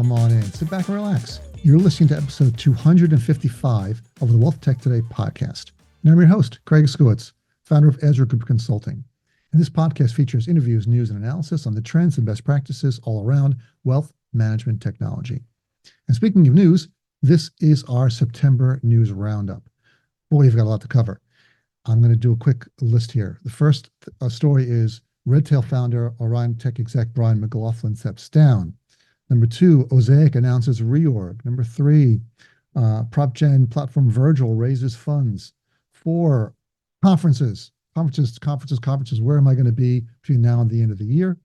come on in, sit back and relax. You're listening to episode 255 of the WealthTech Today podcast. And I'm your host, Craig Iskowitz, founder of Ezra Group Consulting. And this podcast features interviews, news, and analysis on the trends and best practices all around wealth management technology. And speaking of news, this is our September news roundup. Boy, we've got a lot to cover. I'm going to do a quick list here. The first story is Redtail founder, Orion Tech exec Brian McLaughlin steps down. Number 2, Osaic announces reorg. Number 3, PropGen platform Virgil raises funds. 4, conferences. Where am I going to be between now and the end of the year?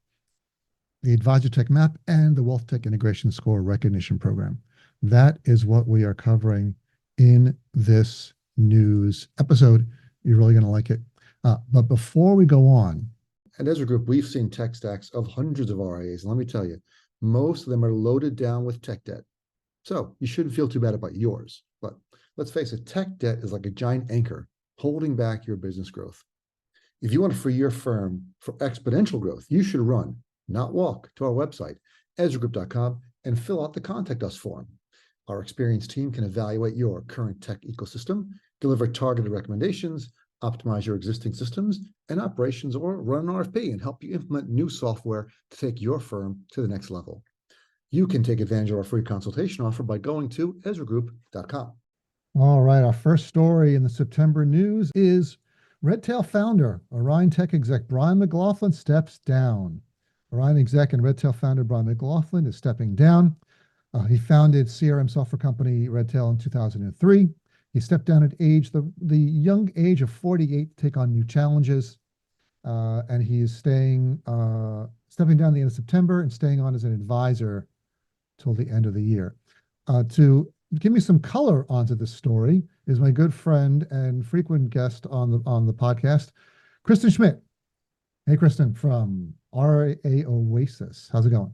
The Advisor Tech Map and the WealthTech Integration Score Recognition Program. That is what we are covering in this news episode. You're really going to like it. But before we go on, at Ezra Group, we've seen tech stacks of hundreds of RIAs. And let me tell you, most of them are loaded down with tech debt. So you shouldn't feel too bad about yours. But let's face it, tech debt is like a giant anchor holding back your business growth. If you want to free your firm for exponential growth, you should run, not walk, to our website, ezragroup.com, and fill out the Contact Us form. Our experienced team can evaluate your current tech ecosystem, deliver targeted recommendations, optimize your existing systems and operations, or run an RFP and help you implement new software to take your firm to the next level. You can take advantage of our free consultation offer by going to ezragroup.com. All right, our first story in the September news is Redtail founder, Orion Tech exec Brian McLaughlin steps down. Orion exec and Redtail founder Brian McLaughlin is stepping down. He founded CRM software company Redtail in 2003. He stepped down at the young age of 48 to take on new challenges. And he is stepping down at the end of September and staying on as an advisor till the end of the year. To give me some color onto this story is my good friend and frequent guest on the podcast, Kristen Schmidt. Hey, Kristen from RA Oasis. How's it going?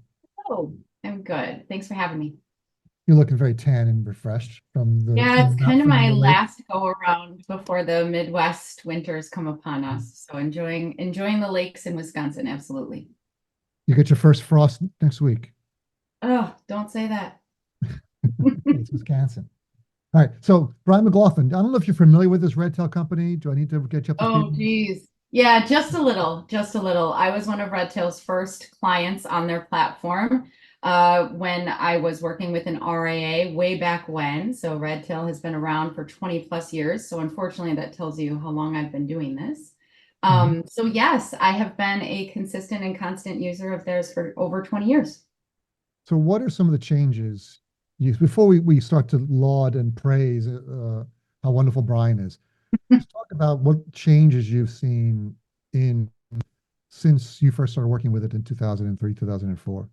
Oh, I'm good. Thanks for having me. You're looking very tan and refreshed from the. Yeah, it's kind of my lake. last go around before the Midwest winters come upon us. So enjoying the lakes in Wisconsin, absolutely. You get your first frost next week. Oh, don't say that. It's Wisconsin. All right. So Brian McLaughlin, I don't know if you're familiar with this Redtail company. Do I need to get you up to speed? Oh, geez. Yeah, just a little. I was one of Redtail's first clients on their platform when I was working with an RIA way back when. So Redtail has been around for 20 plus years. So unfortunately, that tells you how long I've been doing this. So yes, I have been a consistent and constant user of theirs for over 20 years. So what are some of the changes? Before we start to laud and praise how wonderful Brian is, let's talk about what changes you've seen since you first started working with it in 2003, 2004.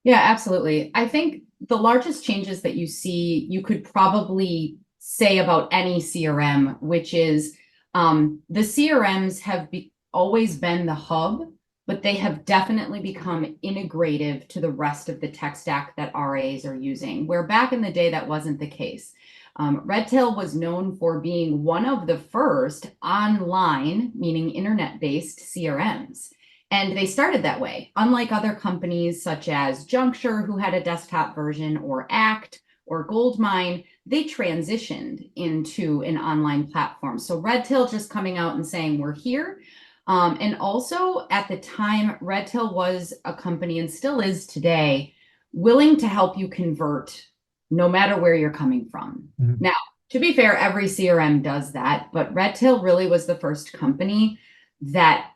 Yeah, absolutely. I think the largest changes that you see, you could probably say about any CRM, which is the CRMs have always been the hub, but they have definitely become integrative to the rest of the tech stack that RAs are using, where back in the day, that wasn't the case. Redtail was known for being one of the first online, meaning internet-based CRMs. And they started that way. Unlike other companies such as Juncture, who had a desktop version, or Act or Goldmine, they transitioned into an online platform. So Redtail just coming out and saying, we're here. And also at the time, Redtail was a company, and still is today, willing to help you convert no matter where you're coming from. Mm-hmm. Now, to be fair, every CRM does that, but Redtail really was the first company that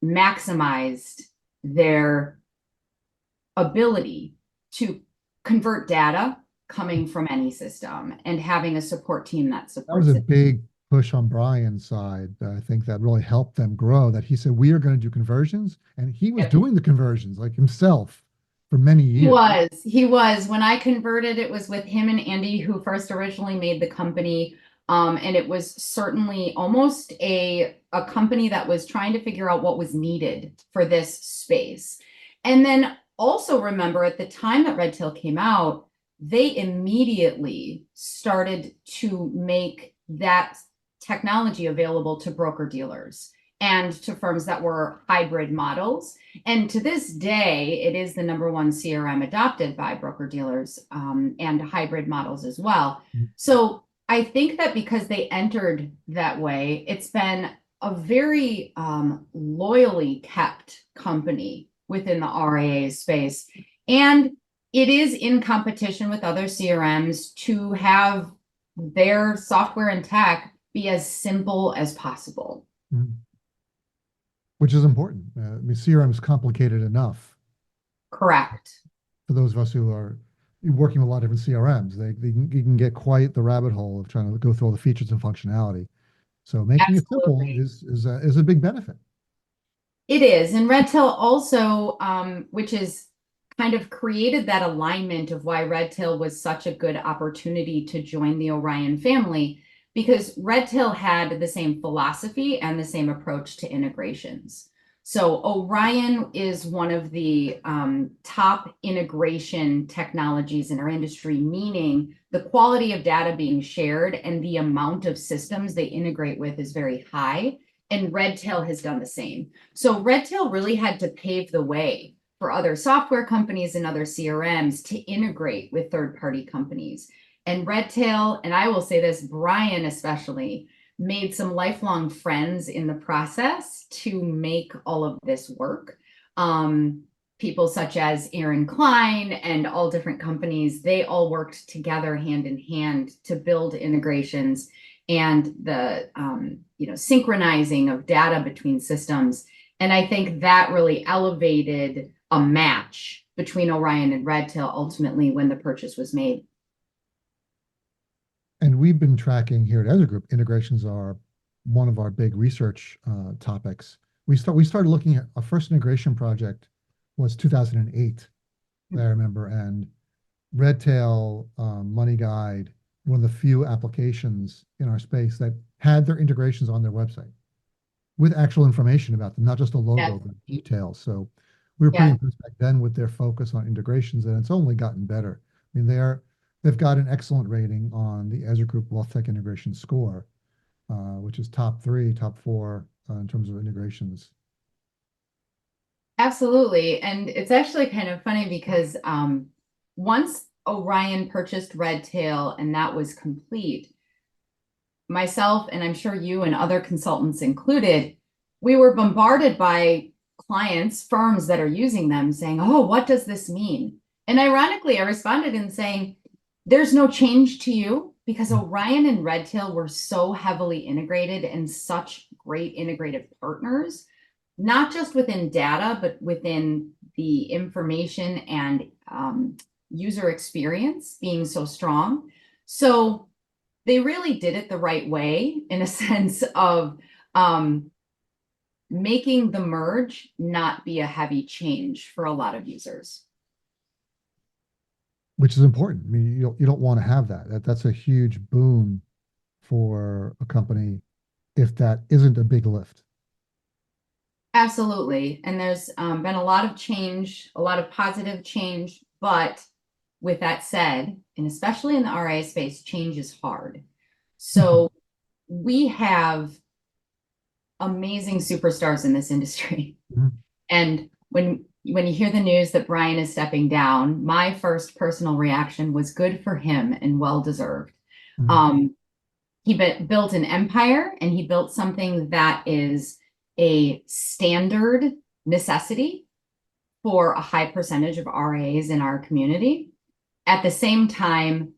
maximized their ability to convert data coming from any system and having a support team that supports it. That was a big push on Brian's side. I think that really helped them grow, that he said, we are going to do conversions. And he was doing the conversions like himself for many years. He was. When I converted, it was with him and Andy, who first originally made the company. And it was certainly almost a company that was trying to figure out what was needed for this space. And then also remember, at the time that Redtail came out, they immediately started to make that technology available to broker dealers. and to firms that were hybrid models. And to this day, it is the #1 CRM adopted by broker dealers and hybrid models as well. So I think that because they entered that way, it's been a very loyally kept company within the RIA space. And it is in competition with other CRMs to have their software and tech be as simple as possible. Which is important. I mean, CRM is complicated enough. Correct. For those of us who are working with a lot of different CRMs, you can get quite the rabbit hole of trying to go through all the features and functionality. So making it simple is a big benefit. It is. And Redtail also, which is kind of created that alignment of why Redtail was such a good opportunity to join the Orion family, because Redtail had the same philosophy and the same approach to integrations. So Orion is one of the top integration technologies in our industry, meaning the quality of data being shared and the amount of systems they integrate with is very high. And Redtail has done the same. So Redtail really had to pave the way for other software companies and other CRMs to integrate with third-party companies. And Redtail, and I will say this, Brian especially, made some lifelong friends in the process to make all of this work. People such as Aaron Klein and all different companies, they all worked together hand in hand to build integrations and the synchronizing of data between systems. And I think that really elevated a match between Orion and Redtail ultimately when the purchase was made. And we've been tracking here at Ezra Group, integrations are one of our big research topics. We started looking at our first integration project was 2008, I remember, and Redtail Money Guide, one of the few applications in our space that had their integrations on their website with actual information about them, not just a logo, but details. So we were pretty impressed back then with their focus on integrations, and it's only gotten better. I mean, they've got an excellent rating on the Ezra Group WealthTech Integration Score, which is top 3, top 4 in terms of integrations. Absolutely. And it's actually kind of funny because once Orion purchased Redtail and that was complete, myself, and I'm sure you and other consultants included, we were bombarded by clients, firms that are using them saying, oh, what does this mean? And ironically, I responded in saying, there's no change to you because Orion and Redtail were so heavily integrated and such great integrative partners, not just within data, but within the information and user experience being so strong. So they really did it the right way in a sense of making the merge not be a heavy change for a lot of users. Which is important. I mean, you don't want to have that. That's a huge boon for a company if that isn't a big lift. Absolutely. And there's been a lot of change, a lot of positive change. But with that said, and especially in the RIA space, change is hard. So we have amazing superstars in this industry. And when you hear the news that Brian is stepping down, my first personal reaction was good for him and well-deserved. He built an empire, and he built something that is a standard necessity for a high percentage of RIAs in our community. At the same time,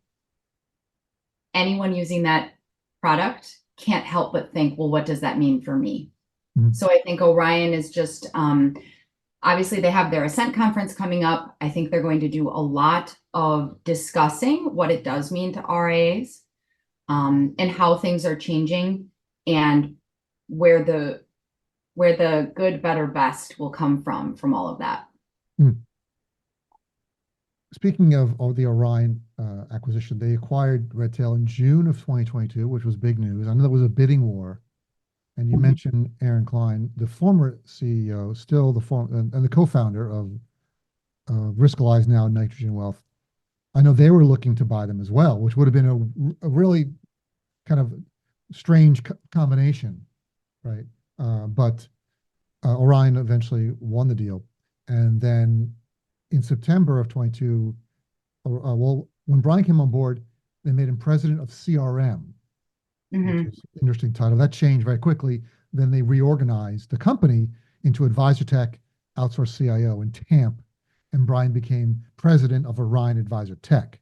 anyone using that product can't help but think, well, what does that mean for me? So I think Orion is just, obviously they have their Ascent conference coming up. I think they're going to do a lot of discussing what it does mean to RIAs and how things are changing and where the good, better, best will come from all of that. Speaking of the Orion acquisition, they acquired Redtail in June of 2022, which was big news. I know there was a bidding war. And you mentioned Aaron Klein, the former CEO, still and the co-founder of Riskalyze, now Nitrogen Wealth. I know they were looking to buy them as well, which would have been a really kind of strange combination, right? but Orion eventually won the deal. And then in September of 22, well, when Brian came on board, they made him president of CRM, which Hmm. is an interesting title. That changed very quickly. Then they reorganized the company into Advisor Tech, Outsourced CIO, and TAMP. And Brian became president of Orion Advisor Tech.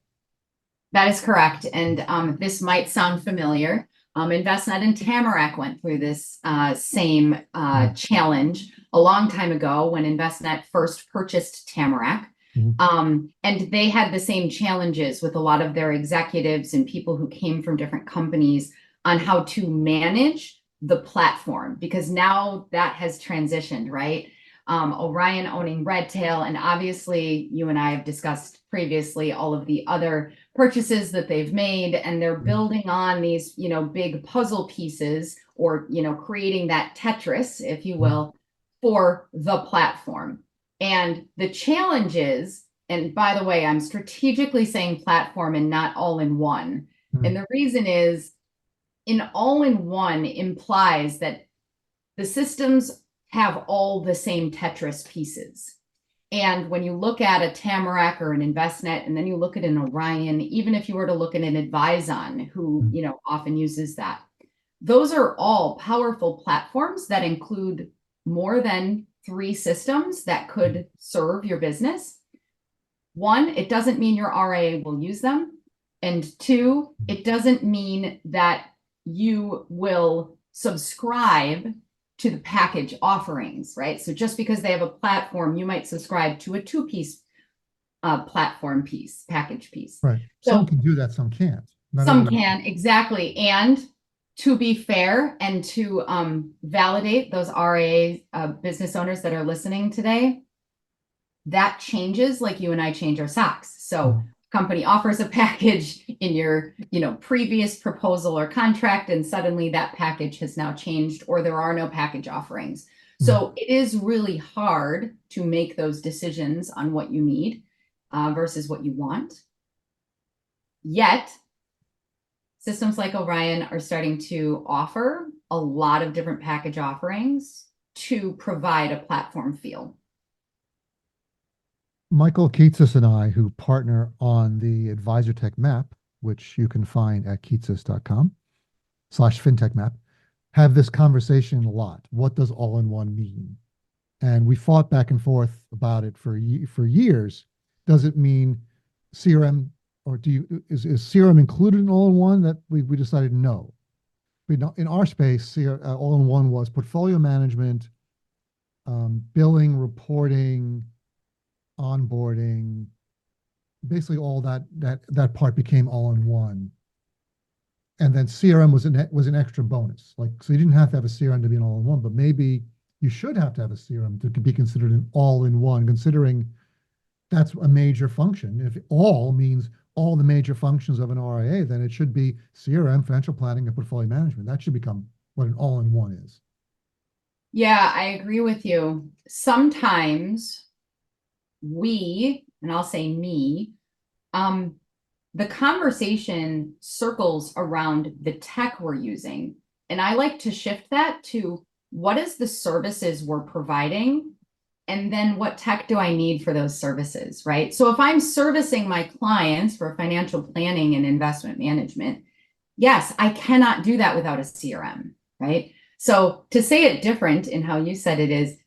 That is correct. And this might sound familiar. InvestNet and Tamarack went through this same challenge a long time ago when InvestNet first purchased Tamarack. And they had the same challenges with a lot of their executives and people who came from different companies on how to manage the platform, because now that has transitioned, right? Orion owning Redtail, and obviously you and I have discussed previously all of the other purchases that they've made, and they're building on these, big puzzle pieces, or, creating that Tetris, if you will, for the platform. And the challenge is, and by the way, I'm strategically saying platform and not all in one. And the reason is, in all in one implies that the systems have all the same Tetris pieces. And when you look at a Tamarack or an InvestNet, and then you look at an Orion, even if you were to look at an Advizon, who often uses that, those are all powerful platforms that include more than 3 systems that could serve your business. 1, it doesn't mean your RIA will use them. And 2, it doesn't mean that you will subscribe to the package offerings, right? So just because they have a platform, you might subscribe to a 2-piece platform piece, package piece. Right. So, some can do that, some can't. Some can, exactly. And to be fair and to validate those RIA business owners that are listening today, that changes like you and I change our socks. So company offers a package in your, previous proposal or contract, and suddenly that package has now changed, or there are no package offerings. So it is really hard to make those decisions on what you need versus what you want. Yet, systems like Orion are starting to offer a lot of different package offerings to provide a platform feel. Michael Keatsis and I, who partner on the Advisor Tech Map, which you can find at keatsis.com/fintech map, have this conversation a lot. What does all-in-one mean? And we fought back and forth about it for years. Does it mean CRM, or is CRM included in all-in-one? That we decided no. In our space, all-in-one was portfolio management, billing, reporting, onboarding, basically all that part became all in one. And then CRM was an extra bonus. So you didn't have to have a CRM to be an all in one, but maybe you should have to have a CRM to be considered an all in one, considering that's a major function. If all means all the major functions of an RIA, then it should be CRM, financial planning, and portfolio management. That should become what an all in one is. Yeah, I agree with you. Sometimes and I'll say me, the conversation circles around the tech we're using. And I like to shift that to what is the services we're providing? And then what tech do I need for those services, right? So if I'm servicing my clients for financial planning and investment management, yes, I cannot do that without a CRM, right? So to say it different in how you said it is,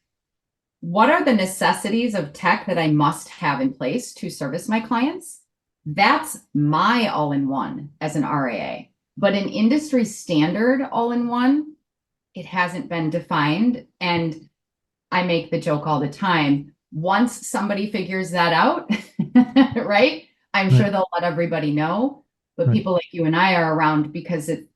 what are the necessities of tech that I must have in place to service my clients? That's my all-in-one as an RIA. But an industry standard all-in-one, it hasn't been defined. And I make the joke all the time. Once somebody figures that out, right? I'm sure they'll let everybody know. But people like you and I are around because it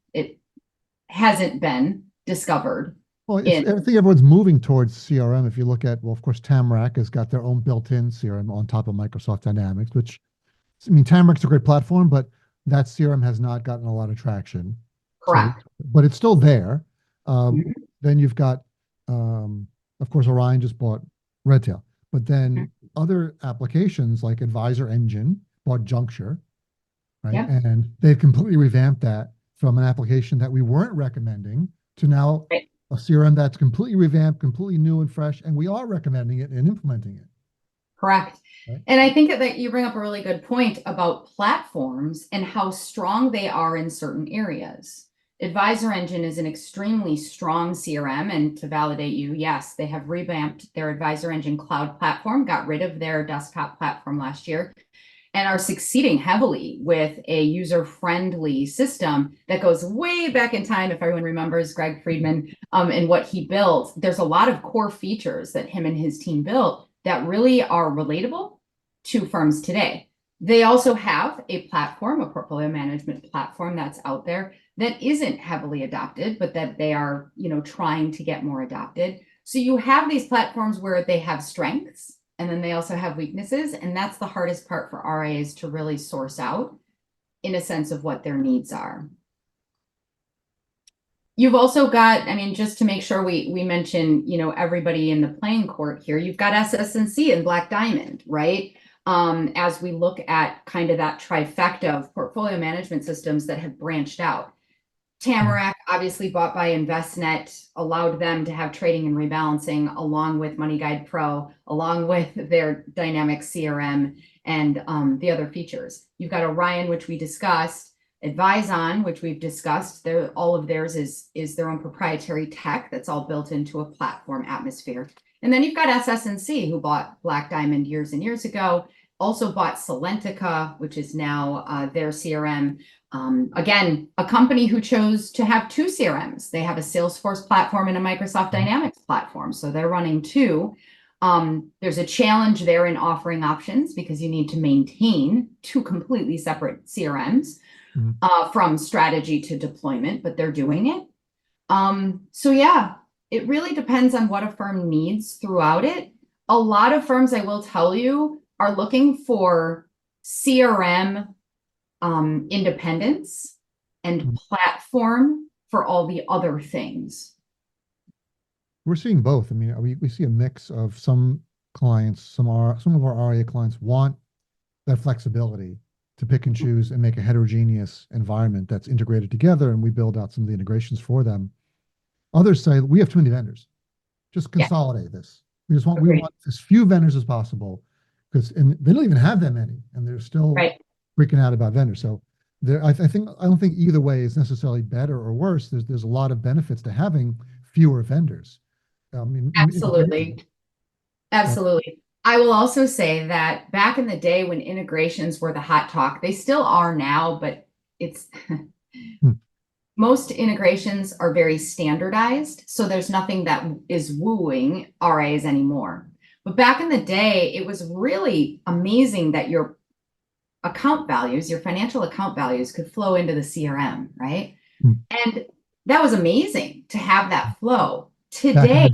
hasn't been discovered. Well, I think everyone's moving towards CRM. If you look at, well, of course, Tamarack has got their own built-in CRM on top of Microsoft Dynamics, which, I mean, Tamarack's a great platform, but that CRM has not gotten a lot of traction. Correct. But it's still there. Then you've got, of course, Orion just bought Redtail. But then other applications like Advisor Engine bought Juncture, right? Yep. And they've completely revamped that from an application that we weren't recommending to now a CRM that's completely revamped, completely new and fresh, and we are recommending it and implementing it. Correct. Right? And I think that you bring up a really good point about platforms and how strong they are in certain areas. Advisor Engine is an extremely strong CRM. And to validate you, yes, they have revamped their Advisor Engine cloud platform, got rid of their desktop platform last year, and are succeeding heavily with a user-friendly system that goes way back in time. If everyone remembers Greg Friedman and what he built, there's a lot of core features that him and his team built that really are relatable to firms today. They also have a platform, a portfolio management platform that's out there that isn't heavily adopted, but that they are, trying to get more adopted. So you have these platforms where they have strengths, and then they also have weaknesses. And that's the hardest part for RIAs to really source out in a sense of what their needs are. You've also got, just to make sure we mention, everybody in the playing court here, you've got SS&C and Black Diamond, right? As we look at kind of that trifecta of portfolio management systems that have branched out. Tamarack, obviously bought by Envestnet, allowed them to have trading and rebalancing along with MoneyGuide Pro, along with their dynamic CRM and the other features. You've got Orion, which we discussed, Advison, which we've discussed. All of theirs is their own proprietary tech that's all built into a platform atmosphere. And then you've got SS&C, who bought Black Diamond years and years ago, also bought Salentica, which is now their CRM. Again, a company who chose to have two CRMs. They have a Salesforce platform and a Microsoft Dynamics platform. So they're running two. There's a challenge there in offering options because you need to maintain two completely separate CRMs from strategy to deployment, but they're doing it. So yeah, it really depends on what a firm needs throughout it. A lot of firms, I will tell you, are looking for CRM independence and platform for all the other things. We're seeing both. We see a mix of some clients, some of our RIA clients want that flexibility to pick and choose and make a heterogeneous environment that's integrated together, and we build out some of the integrations for them. Others say we have too many vendors. Just consolidate this. We want as few vendors as possible, and they don't even have that many, and they're still freaking out about vendors. So I don't think either way is necessarily better or worse. There's a lot of benefits to having fewer vendors. Absolutely. I will also say that back in the day when integrations were the hot talk, they still are now, but it's most integrations are very standardized. So there's nothing that is wooing RAs anymore. But back in the day, it was really amazing that your account values, your financial account values could flow into the CRM, right? And that was amazing to have that flow. Today,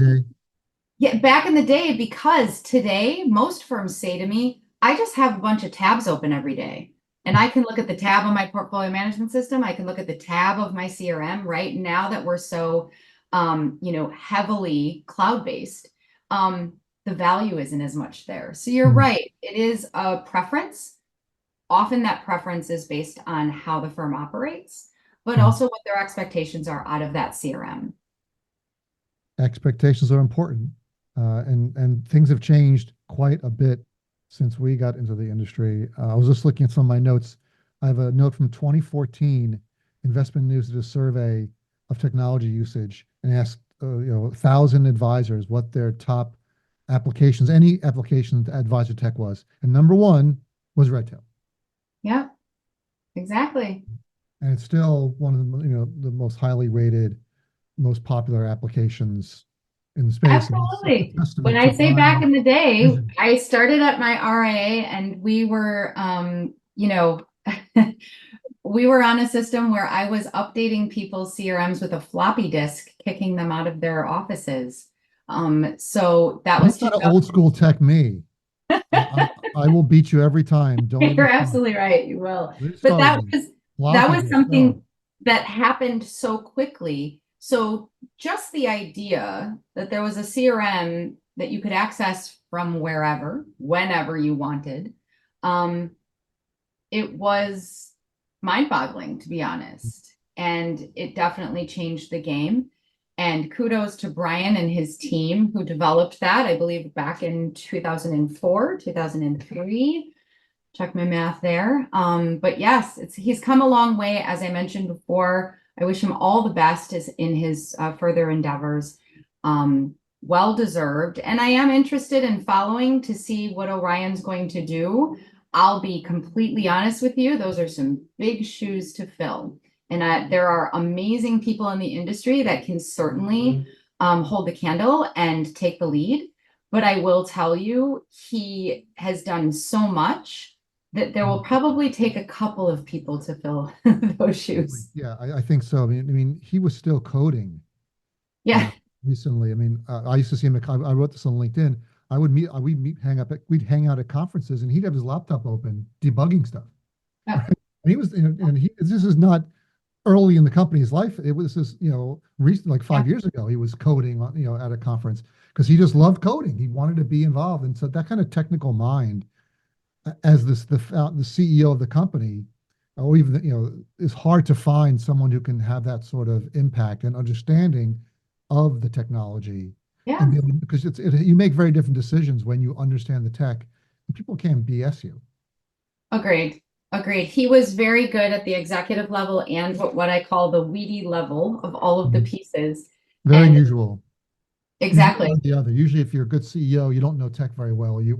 back in the day, because today most firms say to me, I just have a bunch of tabs open every day. And I can look at the tab on my portfolio management system. I can look at the tab of my CRM. Right now that we're so, heavily cloud-based, the value isn't as much there. So you're right. It is a preference. Often that preference is based on how the firm operates, but also what their expectations are out of that CRM. Expectations are important. And things have changed quite a bit since we got into the industry. I was just looking at some of my notes. I have a note from 2014. Investment News did a survey of technology usage and asked 1,000 advisors what their top applications, any application to advisor tech was. And number one was Redtail. Yeah, exactly. And it's still one of the most highly rated, most popular applications in the space. Absolutely. When I say back in the day, I started at my RIA and we were, we were on a system where I was updating people's CRMs with a floppy disk, kicking them out of their offices. So that was not old school tech me. I will beat you every time. You're absolutely right. You will. But that was something that happened so quickly. So just the idea that there was a CRM that you could access from wherever, whenever you wanted, it was mind-boggling, to be honest. And it definitely changed the game. And kudos to Brian and his team who developed that, I believe back in 2004, 2003. Check my math there. But yes, he's come a long way, as I mentioned before. I wish him all the best in his further endeavors. Well deserved. And I am interested in following to see what Orion's going to do. I'll be completely honest with you. Those are some big shoes to fill. And there are amazing people in the industry that can certainly hold the candle and take the lead. But I will tell you, he has done so much that there will probably take a couple of people to fill those shoes. Yeah, I think so. I mean, he was still coding Yeah. recently. I mean, I used to see him. I wrote this on LinkedIn. We'd we'd hang out at conferences, and he'd have his laptop open, debugging stuff. Yeah. Right? And he was, this is not early in the company's life. This is, recent, like 5 years ago, he was coding, at a conference because he just loved coding. He wanted to be involved, and so that kind of technical mind, as the CEO of the company, or even is hard to find someone who can have that sort of impact and understanding of the technology. Yeah. And because you make very different decisions when you understand the tech, and people can't BS you. Agreed. He was very good at the executive level and what I call the weedy level of all of the pieces. Very unusual. Exactly. The other. Usually, if you're a good CEO, you don't know tech very well, you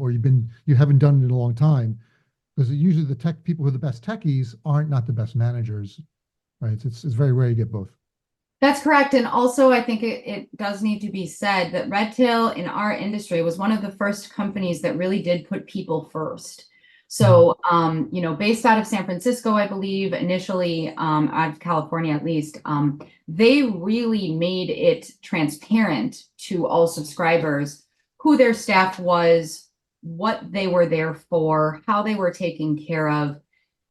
haven't done it in a long time, because usually the tech people who are the best techies aren't not the best managers, right? It's very rare you get both. That's correct. And also, I think it does need to be said that Redtail in our industry was one of the first companies that really did put people first. So, based out of San Francisco, I believe, initially out of California at least, they really made it transparent to all subscribers who their staff was, what they were there for, how they were taken care of,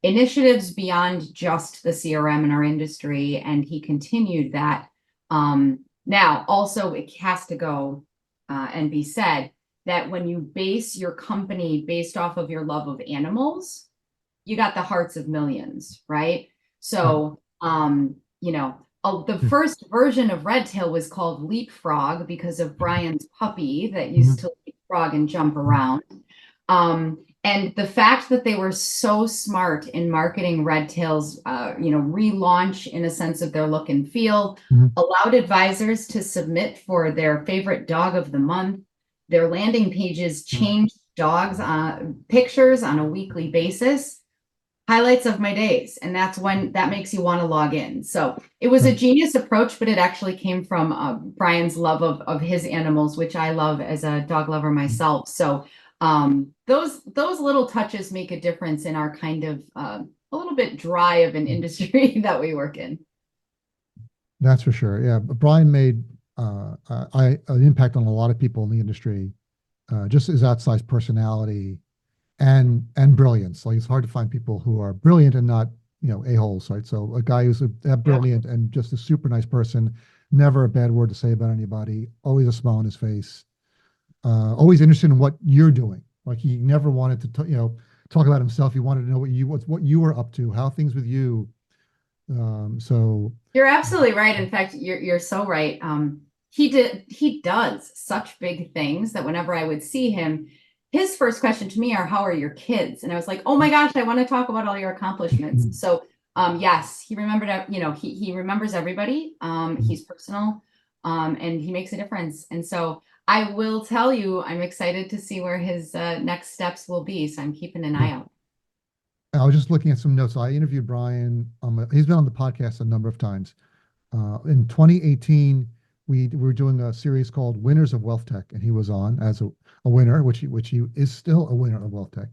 initiatives beyond just the CRM in our industry. And he continued that. Now, also, it has to go and be said that when you base your company based off of your love of animals, you got the hearts of millions, right? So, the first version of Redtail was called Leapfrog because of Brian's puppy that used to leapfrog and jump around. And the fact that they were so smart in marketing Redtail's, relaunch in a sense of their look and feel, allowed advisors to submit for their favorite dog of the month. Their landing pages changed dogs pictures on a weekly basis. Highlights of my days. And that's when that makes you want to log in. So it was a genius approach, but it actually came from Brian's love of his animals, which I love as a dog lover myself. So those little touches make a difference in our kind of a little bit dry of an industry that we work in. That's for sure. Yeah, but Brian made an impact on a lot of people in the industry, just his outsized personality and brilliance. Like, it's hard to find people who are brilliant and not a-holes, right? So a guy who's brilliant and just a super nice person, never a bad word to say about anybody, always a smile on his face, always interested in what you're doing. Like, he never wanted to talk about himself. He wanted to know what you were up to, how things with you. So you're absolutely right. In fact, you're so right. He does such big things that whenever I would see him, his first question to me are, how are your kids? And I was like, oh my gosh, I want to talk about all your accomplishments. So yes, he remembered, he remembers everybody. He's personal, and he makes a difference. And so I will tell you, I'm excited to see where his next steps will be. So I'm keeping an eye out. I was just looking at some notes. I interviewed Brian. He's been on the podcast a number of times. In 2018, we were doing a series called Winners of Wealth Tech, and he was on as a winner, which he is still a winner of Wealth Tech.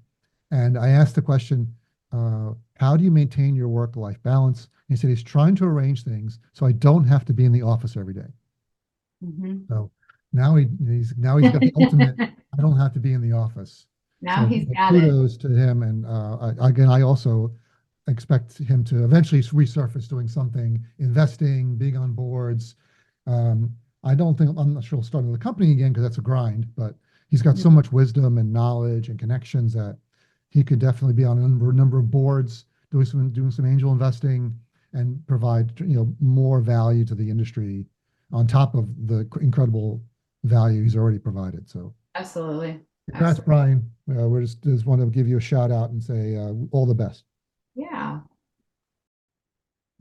And I asked the question, how do you maintain your work-life balance? And he said he's trying to arrange things so I don't have to be in the office every day. So now he's got the ultimate, I don't have to be in the office. Now so he's got kudos to him. And I also expect him to eventually resurface doing something, investing, being on boards. I'm not sure he'll start another company again because that's a grind, but he's got so much wisdom and knowledge and connections that he could definitely be on a number of boards, doing some angel investing and provide more value to the industry. on top of the incredible value he's already provided. So Absolutely. congrats, Absolutely. Brian. We just want to give you a shout out and say all the best. Yeah.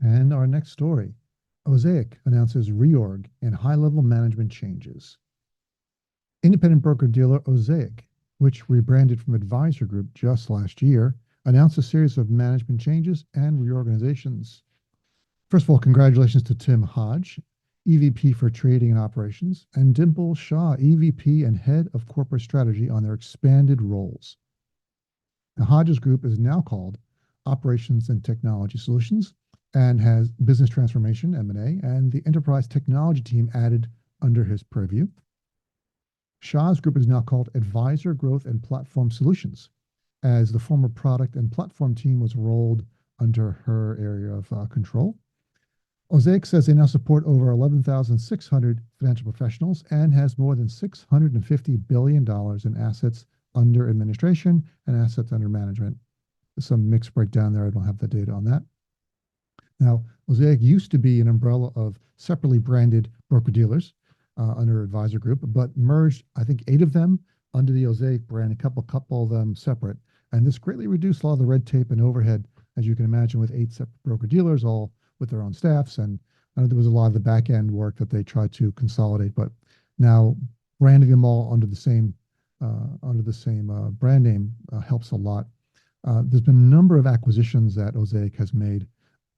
And our next story, Osaic announces reorg and high-level management changes. Independent broker-dealer Osaic, which rebranded from Advisor Group just last year, announced a series of management changes and reorganizations. First of all, congratulations to Tim Hodge, EVP for Trading and Operations, and Dimple Shaw, EVP and Head of Corporate Strategy, on their expanded roles. Now, Hodge's group is now called Operations and Technology Solutions and has business transformation, M&A, and the enterprise technology team added under his purview. Shaw's group is now called Advisor Growth and Platform Solutions, as the former product and platform team was rolled under her area of control. Osaic says they now support over 11,600 financial professionals and has more than $650 billion in assets under administration and assets under management. Some mixed breakdown there. I don't have the data on that. Now, Osaic used to be an umbrella of separately branded broker-dealers under Advisor Group, but merged, I think, 8 of them under the Osaic brand, a couple of them separate. And this greatly reduced a lot of the red tape and overhead, as you can imagine, with 8 separate broker-dealers, all with their own staffs. And I know there was a lot of the back end work that they tried to consolidate, but now branding them all under the same brand name helps a lot. There's been a number of acquisitions that Osaic has made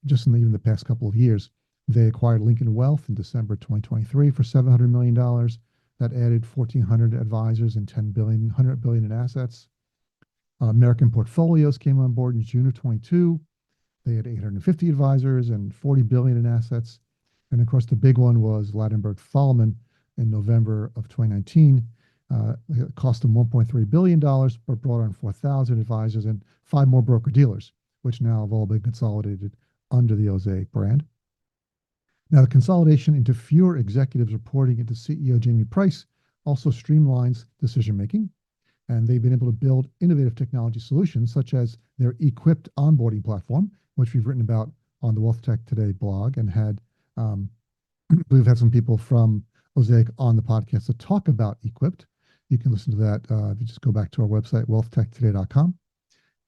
just in even the past couple of years. They acquired Lincoln Wealth in December 2023 for $700 million. That added 1,400 advisors and $100 billion in assets. American Portfolios came on board in June of 22. They had 850 advisors and 40 billion in assets. And of course, the big one was Ladenburg Thalmann in November of 2019. It cost them $1.3 billion, but brought on 4,000 advisors and 5 more broker dealers, which now have all been consolidated under the Osaic brand. Now, the consolidation into fewer executives reporting into CEO Jamie Price also streamlines decision making, and they've been able to build innovative technology solutions such as their Equipped onboarding platform, which we've written about on the WealthTech Today blog, and we've had some people from Osaic on the podcast to talk about Equipped. You can listen to that if you just go back to our website, wealthtechtoday.com.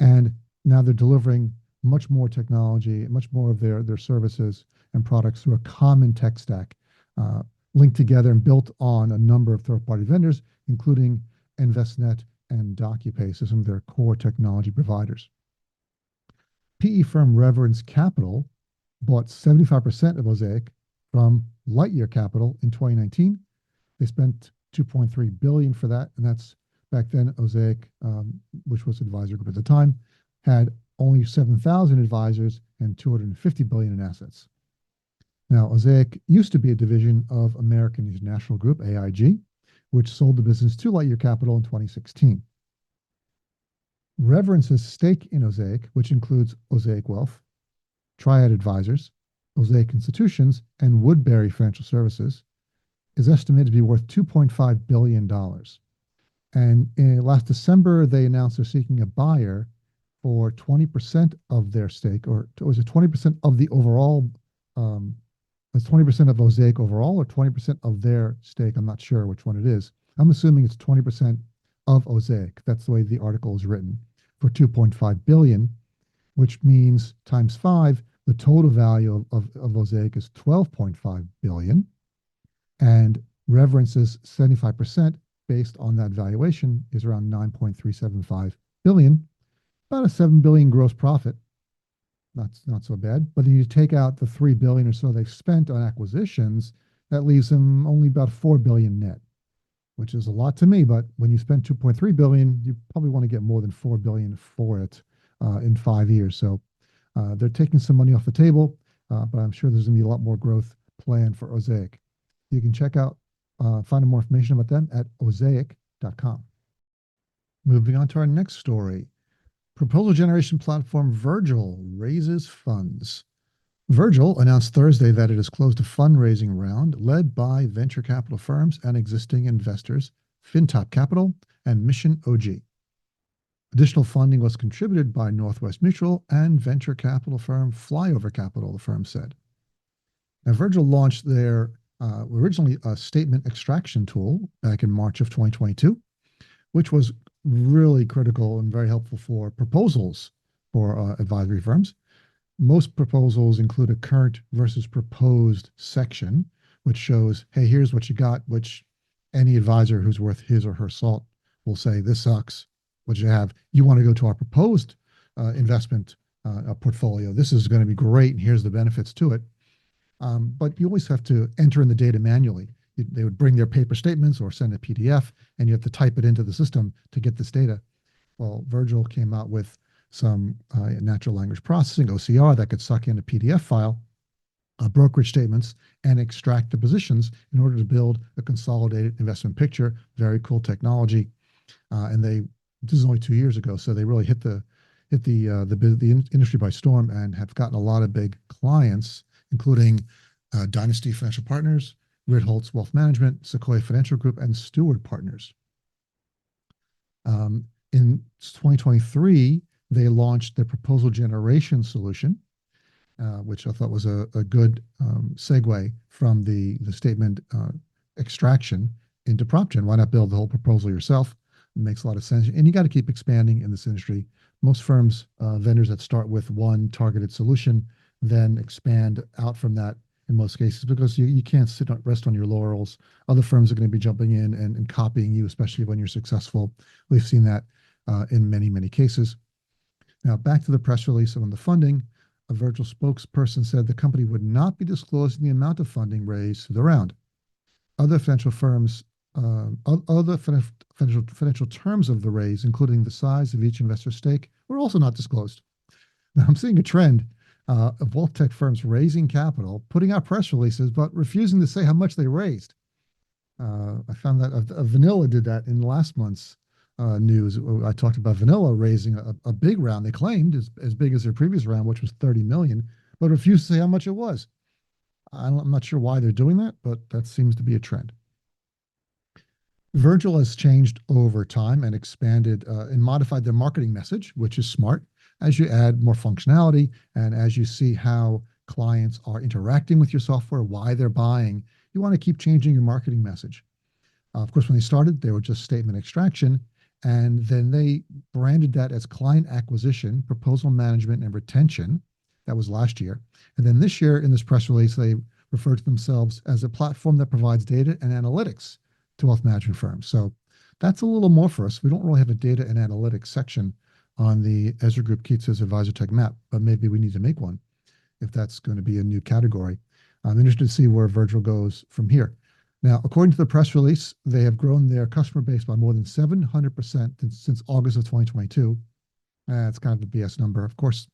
And now they're delivering much more technology, much more of their services and products through a common tech stack, linked together and built on a number of third-party vendors, including InvestNet and DocuPay, so some of their core technology providers. PE firm Reverence Capital bought 75% of Osaic from Lightyear Capital in 2019. They spent $2.3 billion for that, and that's back then Osaic, which was Advisor Group at the time, had only 7,000 advisors and $250 billion in assets. Now, Osaic used to be a division of American International Group, AIG, which sold the business to Lightyear Capital in 2016. Reverence's stake in Osaic, which includes Osaic Wealth, Triad Advisors, Osaic Institutions, and Woodbury Financial Services, is estimated to be worth $2.5 billion. And last December, they announced they're seeking a buyer for 20% of their stake, or was it 20% of the overall? It's 20% of Osaic overall, or 20% of their stake. I'm not sure which one it is. I'm assuming it's 20% of Osaic. That's the way the article is written, for 2.5 billion, which means times 5, the total value of Osaic is 12.5 billion, and Reverence's 75% based on that valuation is around 9.375 billion, about a 7 billion gross profit. Not so bad. But then you take out the 3 billion or so they've spent on acquisitions, that leaves them only about 4 billion net, which is a lot to me. But when you spend 2.3 billion, you probably want to get more than 4 billion for it in 5 years. So they're taking some money off the table, but I'm sure there's going to be a lot more growth planned for Osaic. You can check out, find out more information about them at osaic.com. Moving on to our next story. Proposal generation platform Virgil raises funds. Virgil announced Thursday that it has closed a fundraising round led by venture capital firms and existing investors, FinTop Capital and Mission OG. Additional funding was contributed by Northwest Mutual and venture capital firm Flyover Capital, the firm said. Now, Virgil launched their originally a statement extraction tool back in March of 2022, which was really critical and very helpful for proposals for advisory firms. Most proposals include a current versus proposed section, which shows, hey, here's what you got, which any advisor who's worth his or her salt will say, this sucks. What you have, you want to go to our proposed investment portfolio. This is going to be great, and here's the benefits to it. But you always have to enter in the data manually. They would bring their paper statements or send a PDF, and you have to type it into the system to get this data. Well, Virgil came out with some natural language processing, OCR, that could suck in a PDF file, brokerage statements, and extract the positions in order to build a consolidated investment picture. Very cool technology. And this is only 2 years ago, so they really hit the industry by storm and have gotten a lot of big clients, including Dynasty Financial Partners, Ritholtz Wealth Management, Sequoia Financial Group, and Steward Partners. In 2023, they launched their proposal generation solution, which I thought was a good segue from the statement extraction into prop gen. Why not build the whole proposal yourself? It makes a lot of sense. And you got to keep expanding in this industry. Most firms, vendors that start with one targeted solution, then expand out from that in most cases, because you can't rest on your laurels. Other firms are going to be jumping in and copying you, especially when you're successful. We've seen that in many, many cases. Now, back to the press release on the funding. A Virgil spokesperson said the company would not be disclosing the amount of funding raised through the round. Other financial firms, other financial terms of the raise, including the size of each investor's stake, were also not disclosed. Now, I'm seeing a trend of WealthTech firms raising capital, putting out press releases, but refusing to say how much they raised. I found that Vanilla did that in last month's news. I talked about Vanilla raising a big round. They claimed as big as their previous round, which was 30 million, but refused to say how much it was. I'm not sure why they're doing that, but that seems to be a trend. Virgil has changed over time and expanded and modified their marketing message, which is smart. As you add more functionality and as you see how clients are interacting with your software, why they're buying, you want to keep changing your marketing message. Of course, when they started, they were just statement extraction, and then they branded that as client acquisition, proposal management, and retention. That was last year. And then this year in this press release, they referred to themselves as a platform that provides data and analytics to wealth management firms. So that's a little more for us. We don't really have a data and analytics section on the Ezra Group Keats's AdvisorTech map, but maybe we need to make one if that's going to be a new category. I'm interested to see where Virgil goes from here. Now, according to the press release, they have grown their customer base by more than 700% since August of 2022. It's kind of a BS number. Of course,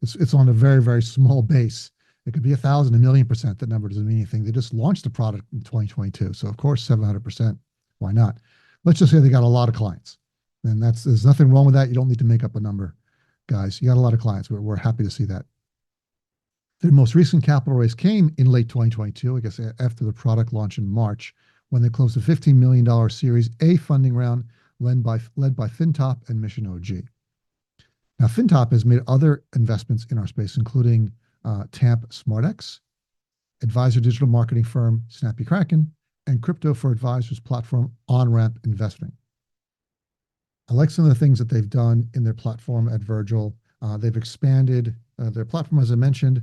it's on a very, very small base. It could be 1,000, 1,000,000%. That number doesn't mean anything. They just launched the product in 2022. So, of course, 700%. Why not? Let's just say they got a lot of clients. And there's nothing wrong with that. You don't need to make up a number, guys. You got a lot of clients. We're happy to see that. Their most recent capital raise came in late 2022, I guess after the product launch in March, when they closed a $15 million Series A funding round led by FinTop and Mission OG. Now, FinTop has made other investments in our space, including TAMP SmartX, advisor digital marketing firm Snappy Kraken, and crypto for advisors platform OnRamp Investing. I like some of the things that they've done in their platform at Virgil. They've expanded their platform, as I mentioned,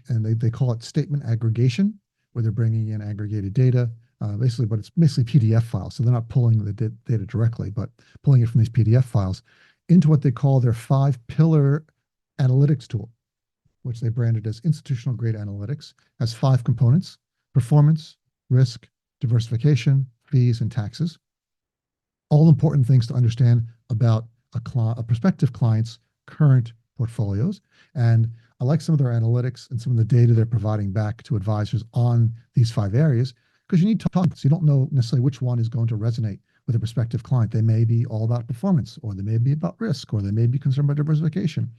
and they call it statement aggregation, where they're bringing in aggregated data, basically, but it's basically PDF files. So they're not pulling the data directly, but pulling it from these PDF files into what they call their 5-pillar analytics tool, which they branded as institutional grade analytics, has 5 components: performance, risk, diversification, fees, and taxes. All important things to understand about a prospective client's current portfolios. And I like some of their analytics and some of the data they're providing back to advisors on these 5 areas, because you need to talk. So you don't know necessarily which one is going to resonate with a prospective client. They may be all about performance, or they may be about risk, or they may be concerned about diversification,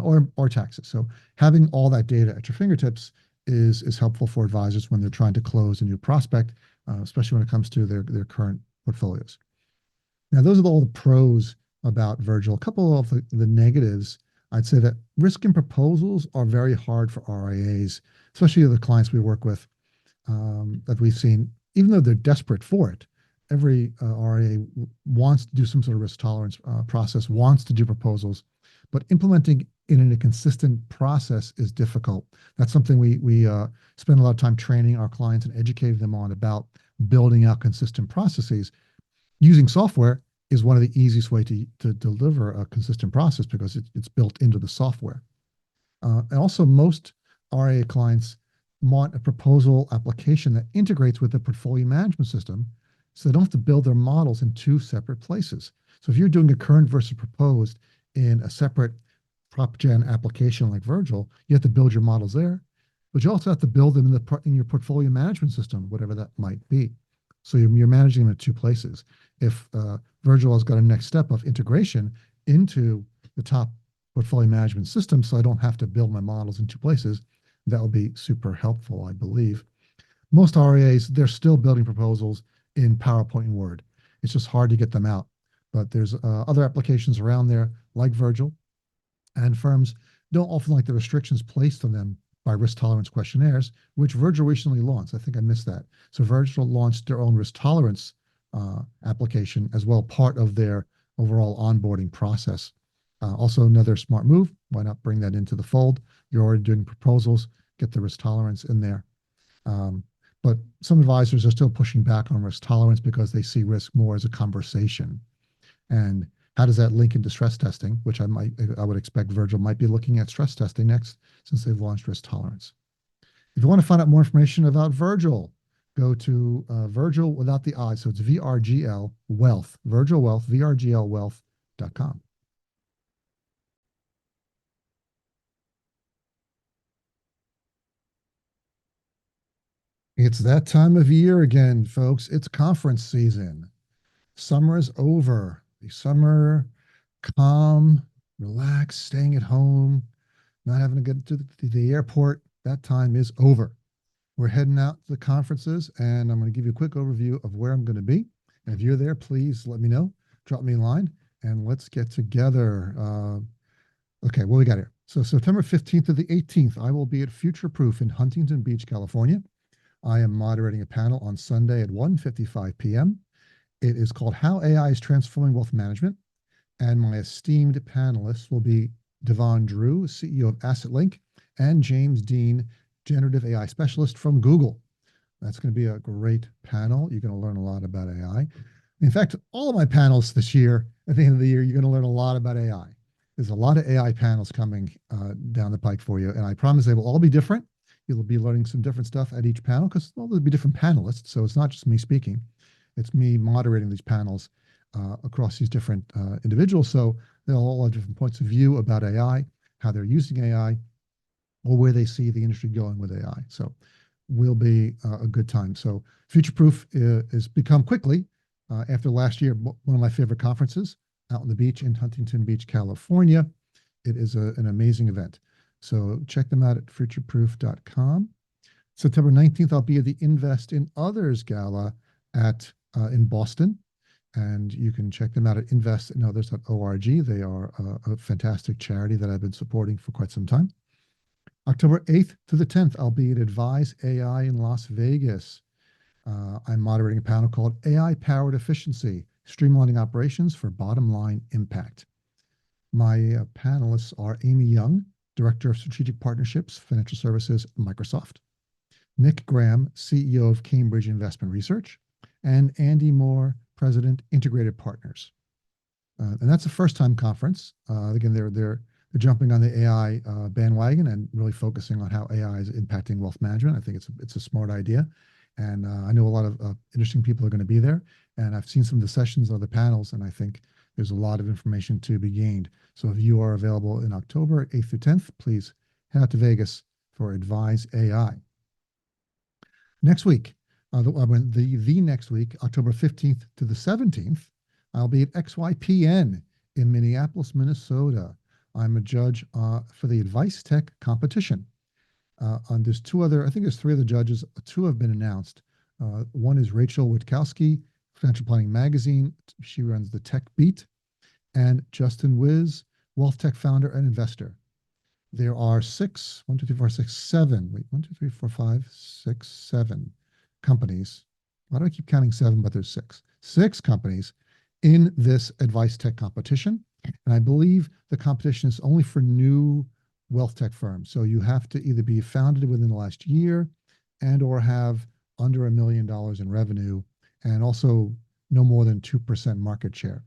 or taxes. So having all that data at your fingertips is helpful for advisors when they're trying to close a new prospect, especially when it comes to their current portfolios. Now, those are all the pros about Virgil. A couple of the negatives, I'd say that risk and proposals are very hard for RIAs, especially the clients we work with. that we've seen, even though they're desperate for it, every RIA wants to do some sort of risk tolerance process, wants to do proposals, but implementing it in a consistent process is difficult. That's something we spend a lot of time training our clients and educating them on about building out consistent processes. Using software is one of the easiest way to deliver a consistent process because it's built into the software. And also, most RIA clients want a proposal application that integrates with the portfolio management system so they don't have to build their models in two separate places. So if you're doing a current versus proposed in a separate prop gen application like Virgil, you have to build your models there, but you also have to build them in your portfolio management system, whatever that might be. So you're managing them in two places. If Virgil has got a next step of integration into the top portfolio management system, so I don't have to build my models in two places, that will be super helpful, I believe. Most RIAs, they're still building proposals in PowerPoint and Word. It's just hard to get them out. But there's other applications around there like Virgil, and firms don't often like the restrictions placed on them by risk tolerance questionnaires, which Virgil recently launched. I think I missed that. So Virgil launched their own risk tolerance application as well, part of their overall onboarding process. Also, another smart move. Why not bring that into the fold? You're already doing proposals, get the risk tolerance in there. But some advisors are still pushing back on risk tolerance because they see risk more as a conversation. And how does that link into stress testing, which I would expect Virgil might be looking at stress testing next since they've launched risk tolerance. If you want to find out more information about Virgil, go to Virgil without the I. So it's VRGL Wealth, Virgil Wealth, VRGLwealth.com. It's that time of year again, folks. It's conference season. Summer is over. The summer, calm, relax, staying at home, not having to get to the airport. That time is over. We're heading out to the conferences, and I'm going to give you a quick overview of where I'm going to be. And if you're there, please let me know. Drop me a line, and let's get together. Okay, what we got here? So September 15th to the 18th, I will be at Future Proof in Huntington Beach, California. I am moderating a panel on Sunday at 1:55 p.m. It is called How AI is Transforming Wealth Management. And my esteemed panelists will be Devon Drew, CEO of AssetLink, and James Dean, Generative AI Specialist from Google. That's going to be a great panel. You're going to learn a lot about AI. In fact, all of my panels this year, at the end of the year, you're going to learn a lot about AI. There's a lot of AI panels coming down the pike for you, and I promise they will all be different. You'll be learning some different stuff at each panel because there'll be different panelists. So it's not just me speaking. It's me moderating these panels across these different individuals. So they'll all have different points of view about AI, how they're using AI, or where they see the industry going with AI. So will be a good time. So Future Proof is become quickly, after last year, one of my favorite conferences out on the beach in Huntington Beach, California. It is an amazing event. So check them out at futureproof.com. September 19th, I'll be at the Invest in Others Gala in Boston. And you can check them out at investinothers.org. They are a fantastic charity that I've been supporting for quite some time. October 8th to the 10th, I'll be at Advise AI in Las Vegas. I'm moderating a panel called AI-Powered Efficiency, Streamlining Operations for Bottom Line Impact. My panelists are Amy Young, Director of Strategic Partnerships, Financial Services, Microsoft; Nick Graham, CEO of Cambridge Investment Research; and Andy Moore, President, Integrated Partners. And that's a first-time conference. Again, they're jumping on the AI bandwagon and really focusing on how AI is impacting wealth management. I think it's a smart idea. And I know a lot of interesting people are going to be there. And I've seen some of the sessions of the panels, and I think there's a lot of information to be gained. So if you are available in October 8th through 10th, please head out to Vegas for Advise AI. Next week, the next week, October 15th to the 17th, I'll be at XYPN in Minneapolis, Minnesota. I'm a judge for the Advice Tech competition. There's I think there's three other judges. Two have been announced. One is Rachel Witkowski, Financial Planning Magazine. She runs the Tech Beat. And Justin Wiz, WealthTech founder and investor. there are six, one, two, three, four, six, seven. Wait, one, two, three, four, five, six, seven companies. Why do I keep counting seven, but there's six? Six companies in this advice tech competition. And I believe the competition is only for new wealth tech firms. So you have to either be founded within the last year and or have under $1 million in revenue and also no more than 2% market share.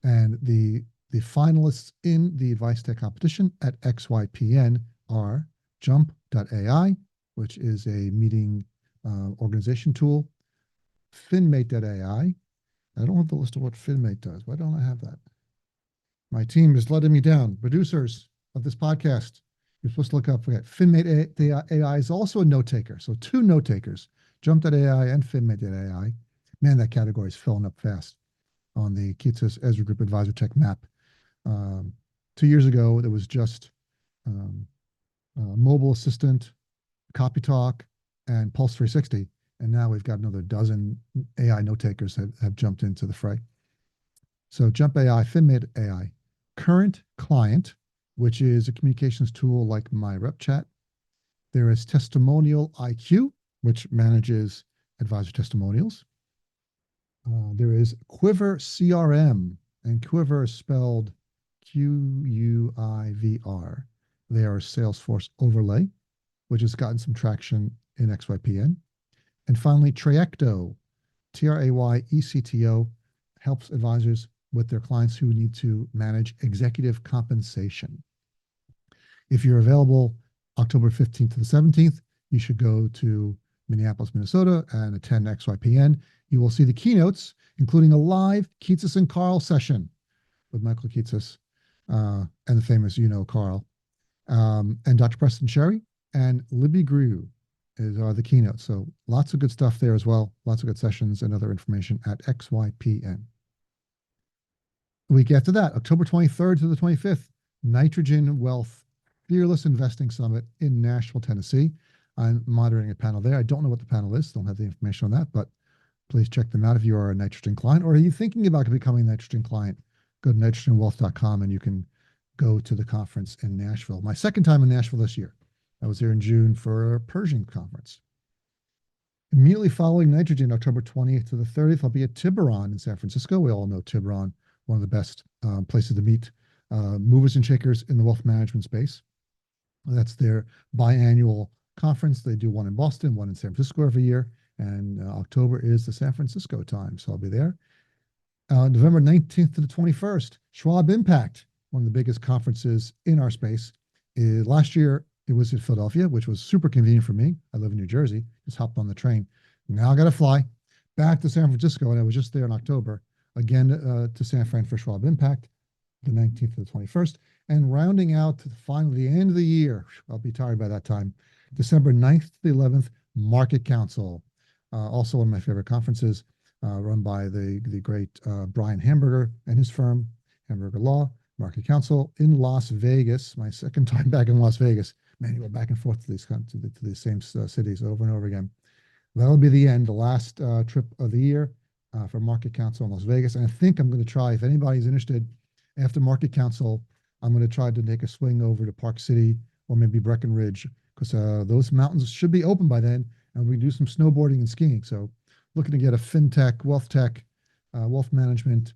And the finalists in the advice tech competition at XYPN are Jump.ai, which is a meeting organization tool, Finmate.ai. I don't have the list of what Finmate does. Why don't I have that? My team is letting me down. Producers of this podcast, you're supposed to look up. Finmate.ai is also a note taker. So two note takers, Jump.ai and Finmate.ai. Man, that category is filling up fast on the Kitces Ezra Group Advisor Tech map. 2 years ago, there was just Mobile Assistant, Copy Talk, and Pulse 360. And now we've got another dozen AI note takers that have jumped into the fray. So Jump AI, Finmate AI, Current Client, which is a communications tool like My Rep Chat. There is Testimonial IQ, which manages advisor testimonials. There is Quiver CRM, and Quiver is spelled Quivr. They are a Salesforce overlay, which has gotten some traction in XYPN. And finally, Trayecto, Trayecto, helps advisors with their clients who need to manage executive compensation. If you're available October 15th to the 17th, you should go to Minneapolis, Minnesota and attend XYPN. You will see the keynotes, including a live Kitces and Carl session with Michael Kitces and the famous, Carl, and Dr. Preston Sherry and Libby Grew are the keynotes. So lots of good stuff there as well. Lots of good sessions and other information at XYPN. The week after that, October 23rd to the 25th, Nitrogen Wealth Fearless Investing Summit in Nashville, Tennessee. I'm moderating a panel there. I don't know what the panel is. Don't have the information on that, but please check them out if you are a Nitrogen client, or are you thinking about becoming a Nitrogen client? Go to nitrogenwealth.com and you can go to the conference in Nashville. My second time in Nashville this year. I was here in June for a Pershing conference. Immediately following Nitrogen, October 20th to the 30th, I'll be at Tiburon in San Francisco. We all know Tiburon, one of the best places to meet movers and shakers in the wealth management space. That's their biannual conference. They do one in Boston, one in San Francisco every year, and October is the San Francisco time, so I'll be there. November 19th to the 21st, Schwab Impact, one of the biggest conferences in our space. Last year, it was in Philadelphia, which was super convenient for me. I live in New Jersey, just hopped on the train. Now I got to fly back to San Francisco, and I was just there in October, again to San Fran for Schwab Impact, the 19th to the 21st. And rounding out finally the end of the year, I'll be tired by that time, December 9th to the 11th, Market Council, also one of my favorite conferences, run by the great Brian Hamburger and his firm, Hamburger Law, Market Council in Las Vegas. My second time back in Las Vegas. Man, you go back and forth to these same cities over and over again. That'll be the end, the last trip of the year for Market Council in Las Vegas. And I think I'm going to try, if anybody's interested, after Market Council, I'm going to try to take a swing over to Park City or maybe Breckenridge, because those mountains should be open by then, and we can do some snowboarding and skiing. So looking to get a fintech, wealth tech, wealth management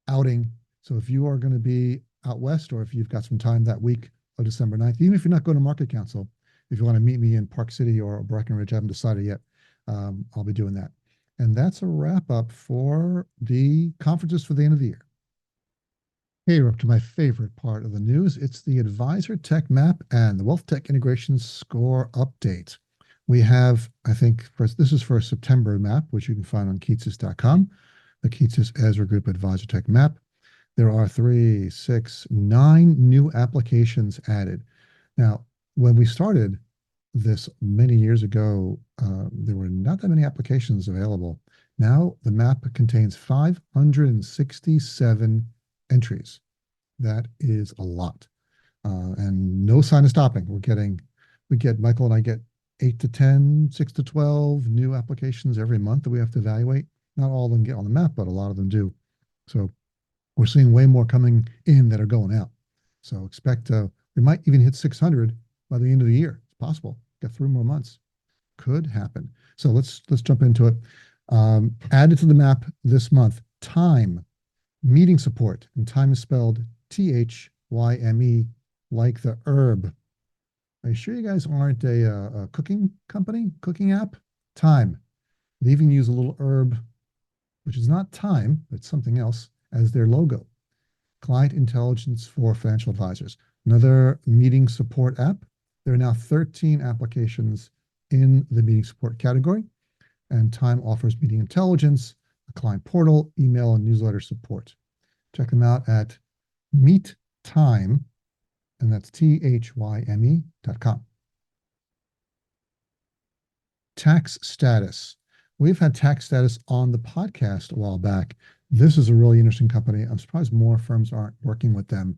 outing. So if you are going to be out west, or if you've got some time that week of December 9th, even if you're not going to Market Council, if you want to meet me in Park City or Breckenridge, I haven't decided yet, I'll be doing that. And that's a wrap up for the conferences for the end of the year. Hey, we're up to my favorite part of the news. It's the Advisor Tech Map and the Wealth Tech Integration Score Update. We have, I think, this is for a September map, which you can find on Kitces.com, the Kitces Ezra Group Advisor Tech Map. There are 3, 6, 9 new applications added. Now, when we started this many years ago, there were not that many applications available. Now the map contains 567 entries. That is a lot, and no sign of stopping. Michael and I get 8 to 10, 6 to 12 new applications every month that we have to evaluate. Not all of them get on the map, but a lot of them do. So we're seeing way more coming in that are going out. So expect we We might even hit 600 by the end of the year. It's possible. Get 3 more months. Could happen. So let's jump into it. Added to the map this month, Time meeting support, and Time is spelled Thyme, like the herb. Are you sure you guys aren't a cooking company, cooking app? Time. They even use a little herb, which is not thyme, but something else, as their logo. Client intelligence for financial advisors. Another meeting support app. There are now 13 applications in the meeting support category, and Time offers meeting intelligence, a client portal, email, and newsletter support. Check them out at Meet Time, and that's Thyme.com. Tax status. We've had tax status on the podcast a while back. This is a really interesting company. I'm surprised more firms aren't working with them.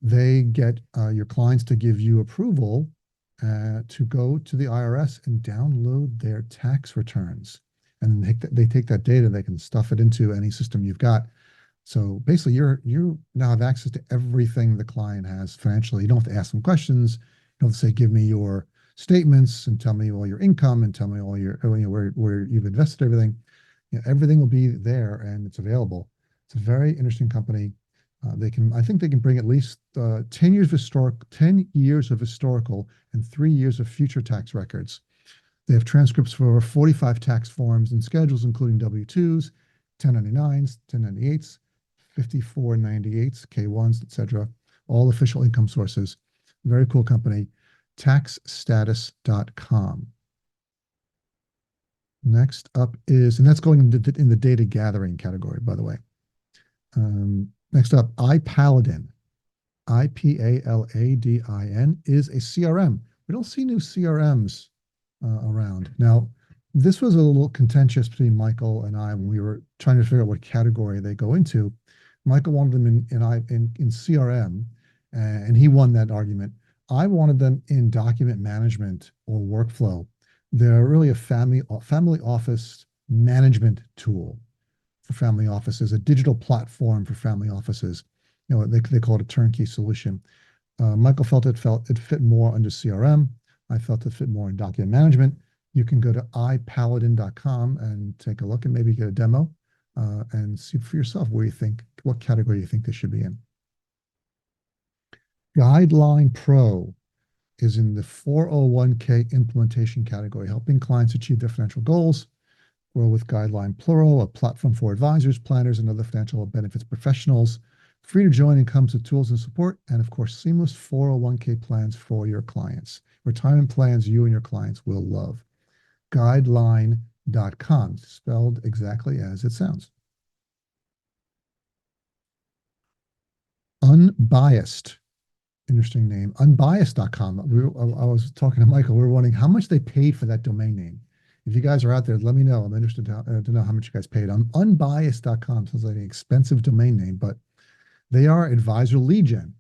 They get your clients to give you approval to go to the IRS and download their tax returns. And they take that data, they can stuff it into any system you've got. So basically, you now have access to everything the client has financially. You don't have to ask them questions. You don't have to say, "Give me your statements and tell me all your income and tell me all your where you've invested everything." Everything will be there and it's available. It's a very interesting company. I think they can bring at least 10 years of historical and 3 years of future tax records. They have transcripts for over 45 tax forms and schedules, including W-2s, 1099s, 1098s, 5498s, K1s, etc. All official income sources. Very cool company. Taxstatus.com. Next up is, and that's going in the data gathering category, by the way. Next up, iPaladin. IPALADIN is a CRM. We don't see new CRMs around. Now, this was a little contentious between Michael and I when we were trying to figure out what category they go into. Michael wanted them in CRM, and he won that argument. I wanted them in document management or workflow. They're really a family office management tool for family offices, a digital platform for family offices. They call it a turnkey solution. Michael felt it fit more under CRM. I felt it fit more in document management. You can go to iPaladin.com and take a look and maybe get a demo and see for yourself what category you think this should be in. Guideline Pro is in the 401k implementation category, helping clients achieve their financial goals. Grow with Guideline Pro, a platform for advisors, planners, and other financial benefits professionals. Free to join and comes with tools and support, and of course, seamless 401k plans for your clients. Retirement plans you and your clients will love. Guideline.com, spelled exactly as it sounds. Unbiased. Interesting name. Unbiased.com. I was talking to Michael. We were wondering how much they paid for that domain name. If you guys are out there, let me know. I'm interested to know how much you guys paid. Unbiased.com sounds like an expensive domain name, but they are advisor lead gen.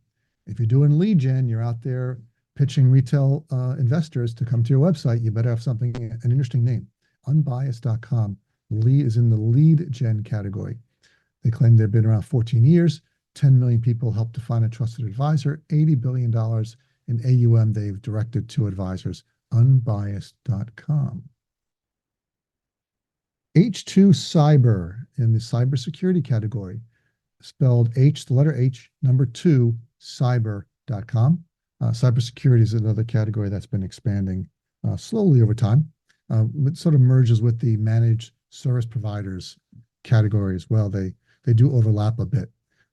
If you're doing lead gen, you're out there pitching retail investors to come to your website, you better have an interesting name. Unbiased.com. Lead is in the lead gen category. They claim they've been around 14 years. 10 million people helped to find a trusted advisor. $80 billion in AUM they've directed to advisors. Unbiased.com. H2 Cyber in the cybersecurity category, spelled H, the letter H, number 2, cyber.com. Cybersecurity is another category that's been expanding slowly over time. It sort of merges with the managed service providers category as well. They do overlap a bit,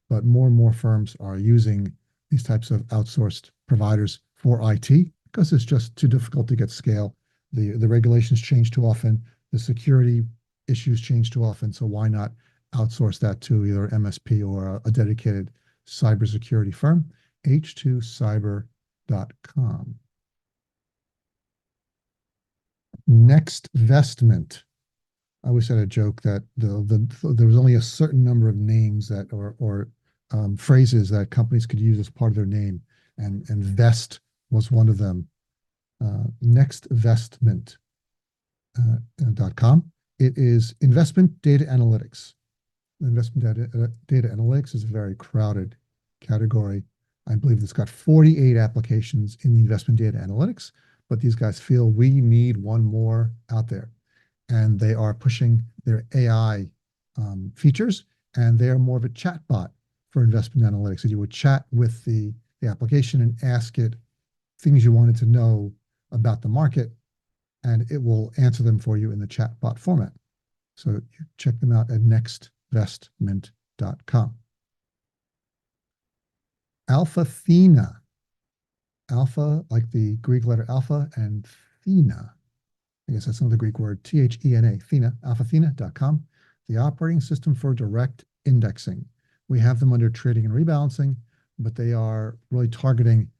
but more and more firms are using these types of outsourced providers for IT because it's just too difficult to get scale. The regulations change too often. The security issues change too often. So why not outsource that to either MSP or a dedicated cybersecurity firm? H2cyber.com. Next Vestment. I always had a joke that there was only a certain number of names that or phrases that companies could use as part of their name, and Vest was one of them. Nextvestment.com. It is investment data analytics. Investment data analytics is a very crowded category. I believe it's got 48 applications in the investment data analytics, but these guys feel we need one more out there. And they are pushing their AI features, and they are more of a chat bot for investment analytics. So you would chat with the application and ask it things you wanted to know about the market, and it will answer them for you in the chatbot format. So you check them out at nextvestment.com. Alphathena. Alpha, like the Greek letter alpha, and Thena. I guess that's another Greek word, Thena, Thena, alphathena.com, the operating system for direct indexing. We have them under trading and rebalancing, but they are really targeting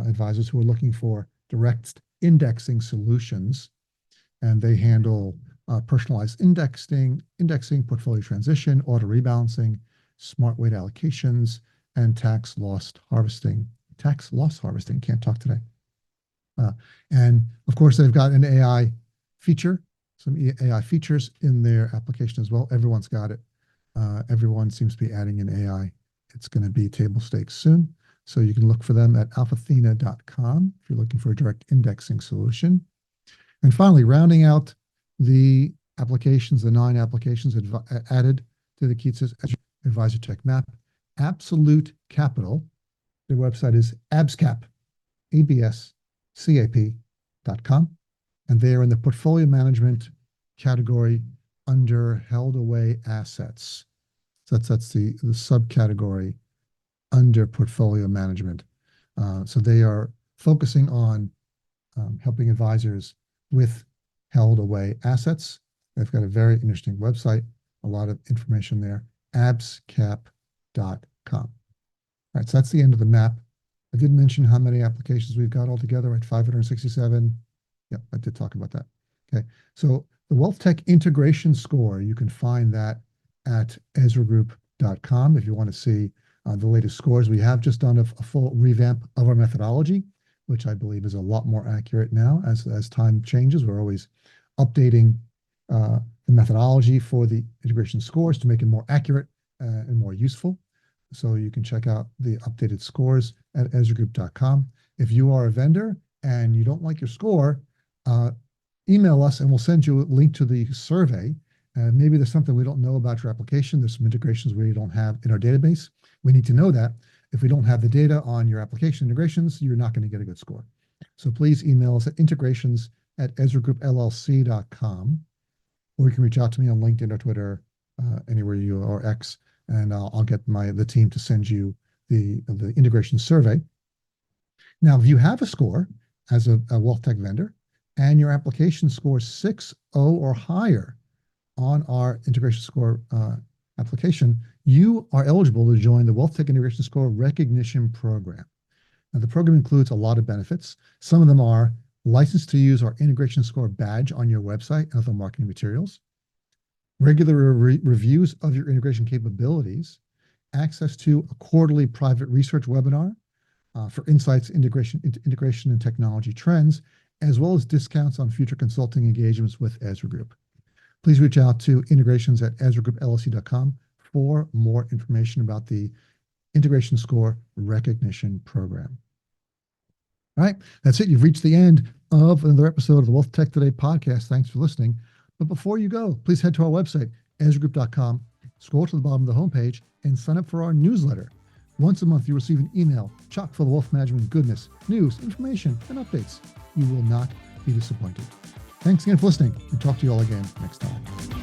advisors who are looking for direct indexing solutions, and they handle personalized indexing, portfolio transition, auto rebalancing, smart weight allocations, and tax loss harvesting. Can't talk today. And of course, they've got an AI feature, some AI features in their application as well. Everyone's got it. Everyone seems to be adding in AI. It's going to be table stakes soon. So you can look for them at alphathena.com if you're looking for a direct indexing solution. And finally, rounding out the applications, the 9 applications added to the Keats Advisor Tech Map, Absolute Capital. Their website is abscap, abscap.com. And they are in the portfolio management category under held away assets. So that's the subcategory under portfolio management. So they are focusing on helping advisors with held away assets. They've got a very interesting website, a lot of information there, abscap.com. All right, so that's the end of the map. I did mention how many applications we've got altogether, right? 567. Yep, I did talk about that. Okay, so the WealthTech integration score, you can find that at ezragroup.com if you want to see the latest scores. We have just done a full revamp of our methodology, which I believe is a lot more accurate now as time changes. We're always updating the methodology for the integration scores to make it more accurate and more useful. So you can check out the updated scores at ezragroup.com. If you are a vendor and you don't like your score, email us and we'll send you a link to the survey. Maybe there's something we don't know about your application. There's some integrations we don't have in our database. We need to know that. If we don't have the data on your application integrations, you're not going to get a good score. So please email us at integrations@ezragroupllc.com, or you can reach out to me on LinkedIn or Twitter, anywhere you or X, and I'll get the team to send you the integration survey. Now, if you have a score as a WealthTech vendor and your application scores 6.0 or higher on our integration score application, you are eligible to join the WealthTech Integration Score Recognition Program. Now, the program includes a lot of benefits. Some of them are license to use our integration score badge on your website and other marketing materials, regular reviews of your integration capabilities, access to a quarterly private research webinar for insights into integration and technology trends, as well as discounts on future consulting engagements with Ezra Group. Please reach out to integrations@ezragroupllc.com for more information about the Integration Score Recognition Program. All right, that's it. You've reached the end of another episode of the WealthTech Today podcast. Thanks for listening. But before you go, please head to our website, ezragroup.com, scroll to the bottom of the homepage, and sign up for our newsletter. Once a month, you receive an email chock full of wealth management goodness, news, information, and updates. You will not be disappointed. Thanks again for listening, and talk to you all again next time.